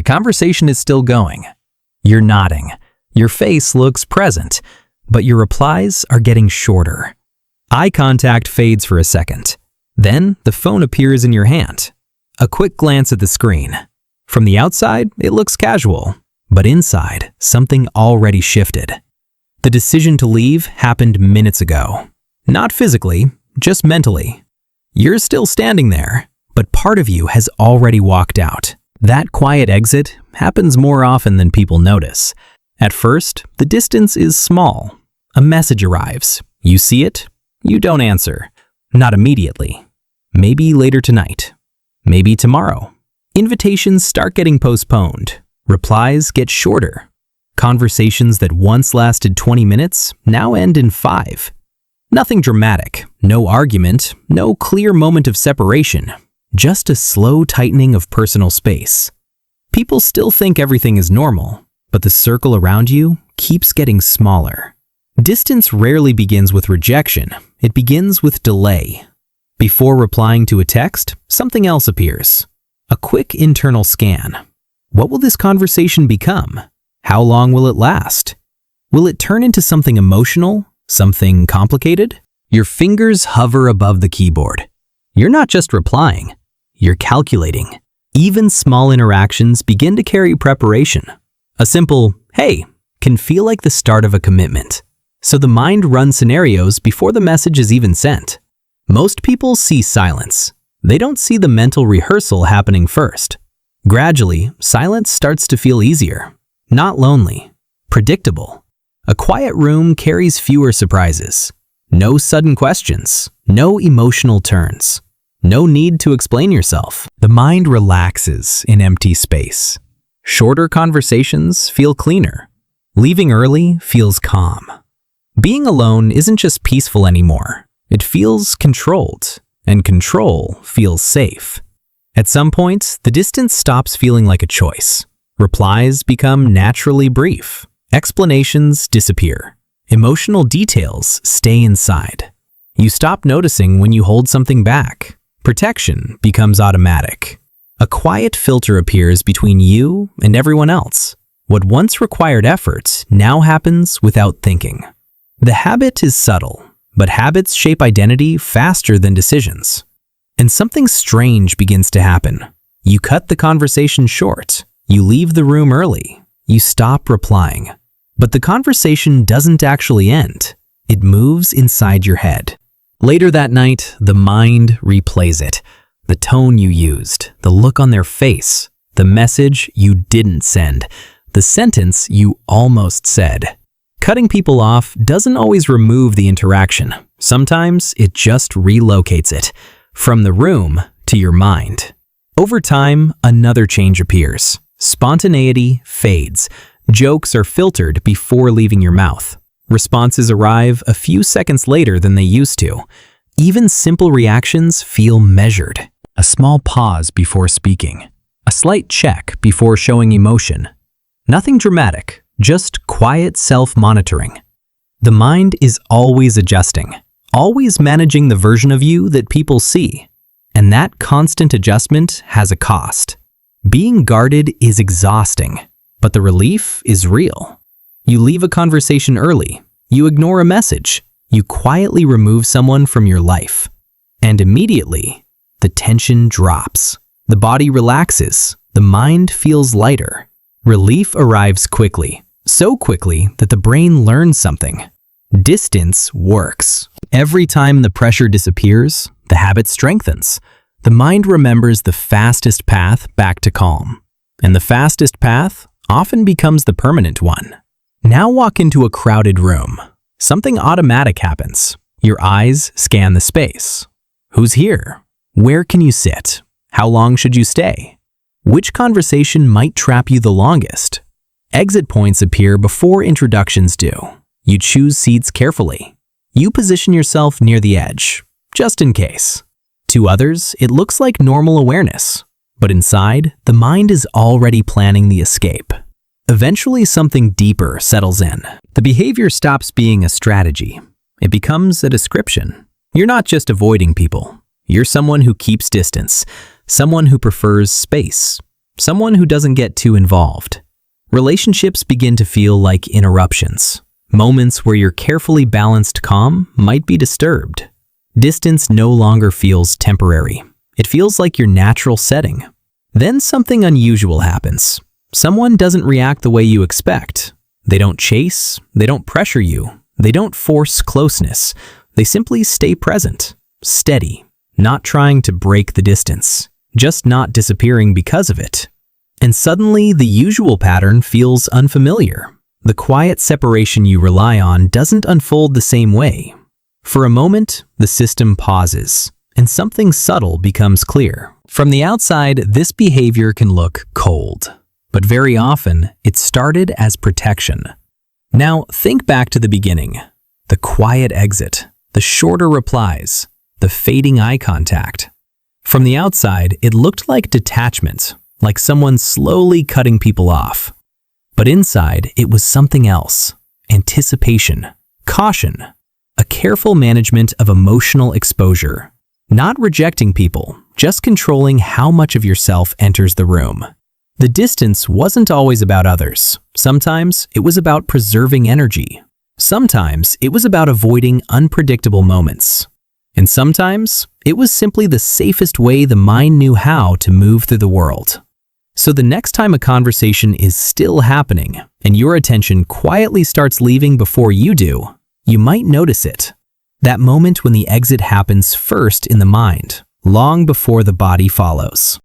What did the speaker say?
conversation is still going. You're nodding. Your face looks present, but your replies are getting shorter. Eye contact fades for a second. Then the phone appears in your hand. A quick glance at the screen. From the outside, it looks casual, but inside, something already shifted. The decision to leave happened minutes ago. Not physically, just mentally. You're still standing there, but part of you has already walked out. That quiet exit happens more often than people notice. At first, the distance is small. A message arrives. You see it. You don't answer. Not immediately. Maybe later tonight. Maybe tomorrow. Invitations start getting postponed. Replies get shorter. Conversations that once lasted 20 minutes now end in 5. Nothing dramatic, no argument, no clear moment of separation, just a slow tightening of personal space. People still think everything is normal, but the circle around you keeps getting smaller. Distance rarely begins with rejection, it begins with delay. Before replying to a text, something else appears. A quick internal scan. What will this conversation become? How long will it last? Will it turn into something emotional? Something complicated? Your fingers hover above the keyboard. You're not just replying, you're calculating. Even small interactions begin to carry preparation. A simple, "Hey," can feel like the start of a commitment. So the mind runs scenarios before the message is even sent. Most people see silence. They don't see the mental rehearsal happening first. Gradually, silence starts to feel easier. Not lonely. Predictable. A quiet room carries fewer surprises. No sudden questions. No emotional turns. No need to explain yourself. The mind relaxes in empty space. Shorter conversations feel cleaner. Leaving early feels calm. Being alone isn't just peaceful anymore. It feels controlled, and control feels safe. At some point, the distance stops feeling like a choice. Replies become naturally brief. Explanations disappear. Emotional details stay inside. You stop noticing when you hold something back. Protection becomes automatic. A quiet filter appears between you and everyone else. What once required effort now happens without thinking. The habit is subtle, but habits shape identity faster than decisions. And something strange begins to happen. You cut the conversation short. You leave the room early. You stop replying. But the conversation doesn't actually end. It moves inside your head. Later that night, the mind replays it. The tone you used, the look on their face, the message you didn't send, the sentence you almost said. Cutting people off doesn't always remove the interaction. Sometimes it just relocates it, from the room to your mind. Over time, another change appears. Spontaneity fades. Jokes are filtered before leaving your mouth. Responses arrive a few seconds later than they used to. Even simple reactions feel measured. A small pause before speaking. A slight check before showing emotion. Nothing dramatic, just quiet self-monitoring. The mind is always adjusting, always managing the version of you that people see. And that constant adjustment has a cost. Being guarded is exhausting, but the relief is real. You leave a conversation early. You ignore a message. You quietly remove someone from your life. And immediately, the tension drops. The body relaxes. The mind feels lighter. Relief arrives quickly, so quickly that the brain learns something. Distance works. Every time the pressure disappears, the habit strengthens. The mind remembers the fastest path back to calm. And the fastest path often becomes the permanent one. Now walk into a crowded room. Something automatic happens. Your eyes scan the space. Who's here? Where can you sit? How long should you stay? Which conversation might trap you the longest? Exit points appear before introductions do. You choose seats carefully. You position yourself near the edge, just in case. To others, it looks like normal awareness, but inside, the mind is already planning the escape. Eventually, something deeper settles in. The behavior stops being a strategy. It becomes a description. You're not just avoiding people. You're someone who keeps distance, someone who prefers space. someone who doesn't get too involved. Relationships begin to feel like interruptions, moments where your carefully balanced calm might be disturbed. Distance no longer feels temporary. It feels like your natural setting. Then something unusual happens. Someone doesn't react the way you expect. They don't chase, they don't pressure you, they don't force closeness. They simply stay present, steady, not trying to break the distance, just not disappearing because of it. And suddenly, the usual pattern feels unfamiliar. The quiet separation you rely on doesn't unfold the same way. For a moment, the system pauses, and something subtle becomes clear. From the outside, this behavior can look cold, but very often, it started as protection. Now, think back to the beginning. The quiet exit, the shorter replies, the fading eye contact. From the outside, it looked like detachment, like someone slowly cutting people off. But inside, it was something else. Anticipation, caution, a careful management of emotional exposure. Not rejecting people, just controlling how much of yourself enters the room. The distance wasn't always about others. Sometimes it was about preserving energy. Sometimes it was about avoiding unpredictable moments. And sometimes it was simply the safest way the mind knew how to move through the world. So the next time a conversation is still happening and your attention quietly starts leaving before you do, you might notice it. That moment when the exit happens first in the mind, long before the body follows.